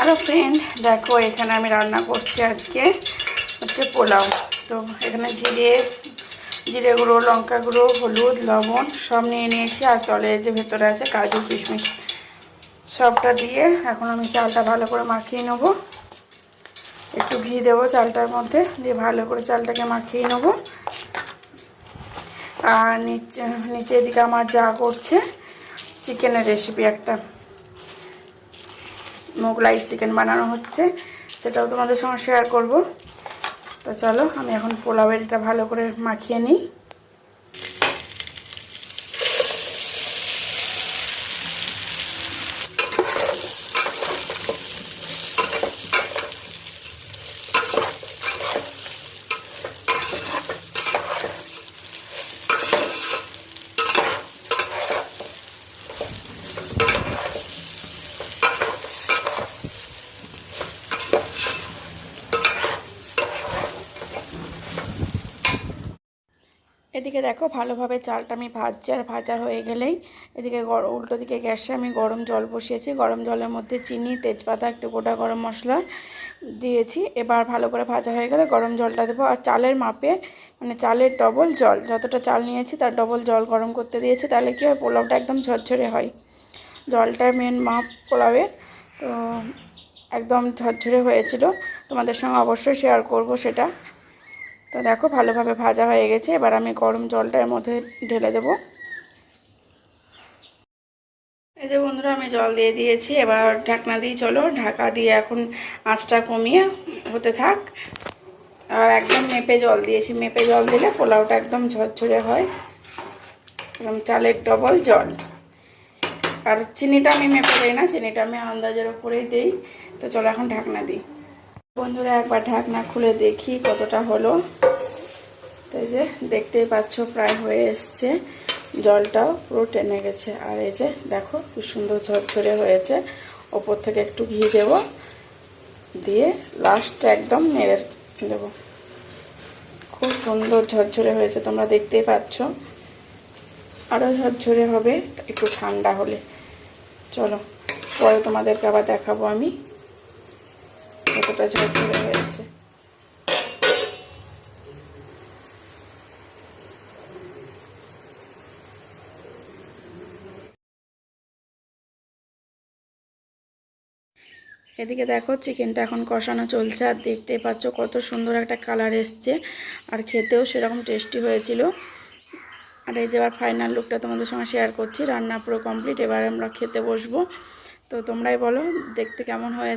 Hello friend, দেখো এখানে আমি রান্না করছি আজকে হচ্ছে পোলাও। তো এখানে জিরে গুঁড়ো, লঙ্কা গুঁড়ো, হলুদ, লবণ সব নিয়ে নিয়েছি। আর তলে যে ভেতরে আছে কাজু কিশমিশ সবটা দিয়ে এখন আমি চালটা ভালো করে মাখিয়ে নেবো। একটু ঘি দেবো চালটার মধ্যে, দিয়ে ভালো করে চালটাকে মাখিয়ে নেবো। আর নিচের দিকে আমার যা করছে চিকেনের রেসিপি, একটা মোগলাই চিকেন বানানো হচ্ছে, সেটাও তোমাদের সঙ্গে শেয়ার করব। তো চলো আমি এখন পোলাওয়ের এটা ভালো করে মাখিয়ে নিই। এদিকে দেখো ভালোভাবে চালটা আমি ভাজছি, আর ভাজা হয়ে গেলেই এদিকে উল্টো দিকে গ্যাসে আমি গরম জল বসিয়েছি। গরম জলের মধ্যে চিনি, তেজপাতা, একটু গোটা গরম মশলা দিয়েছি। এবার ভালো করে ভাজা হয়ে গেলে গরম জলটা দেবো। আর চালের মাপে, মানে চালের ডবল জল, যতটা চাল নিয়েছি তার ডবল জল গরম করতে দিয়েছি। তাহলে কি হয়, পোলাওটা একদম ঝরঝরে হয়। জলটা মেন মাপ পোলাওয়ের। তো একদম ঝরঝরে হয়েছিল, তোমাদের সঙ্গে অবশ্যই শেয়ার করব সেটা। তো দেখো ভালোভাবে ভাজা হয়ে গেছে। এবার আমি গরম জলটার মধ্যে ঢেলে দেব। এই যে বন্ধুরা, আমি জল দিয়ে দিয়েছি। এবার ঢাকনা দিয়ে, চলো ঢাকা দিয়ে এখন আঁচটা কমিয়ে হতে থাক। আর একদম মেপে জল দিয়েছি, মেপে জল দিলে পোলাওটা একদম ঝরঝরে হয়, একদম চালের ডবল জল। আর চিনিটা আমি মেপে দিই না, চিনিটা আমি আন্দাজের ওপরেই দিই। তো চলো এখন ঢাকনা দিই। বন্ধুরা একবার ঢাকনা খুলে দেখি কতটা হলো। তো এই যে দেখতেই পাচ্ছ প্রায় হয়ে এসছে, জলটাও পুরো টেনে গেছে। আর এই যে দেখো খুব সুন্দর ঝরঝরে হয়েছে। ওপর থেকে একটু ঘি দেব, দিয়ে লাস্টে একদম নেড়ে দেবো। খুব সুন্দর ঝরঝরে হয়েছে, তোমরা দেখতেই পাচ্ছ। আরও ঝরঝরে হবে একটু ঠান্ডা হলে। চলো পরে তোমাদেরকে আবার দেখাবো আমি কতটা ঝরঝরে হয়েছে। এদিকে দেখো চিকেনটা এখন কষানো চলছে, আর দেখতেই পাচ্ছ কত সুন্দর একটা কালার এসছে, আর খেতেও সেরকম টেস্টি হয়েছিল। আর এই যে এবার ফাইনাল লুকটা তোমাদের সঙ্গে শেয়ার করছি। রান্না পুরো কমপ্লিট, এবার আমরা খেতে বসবো। তো তোমরাই বলো দেখতে কেমন হয়েছে।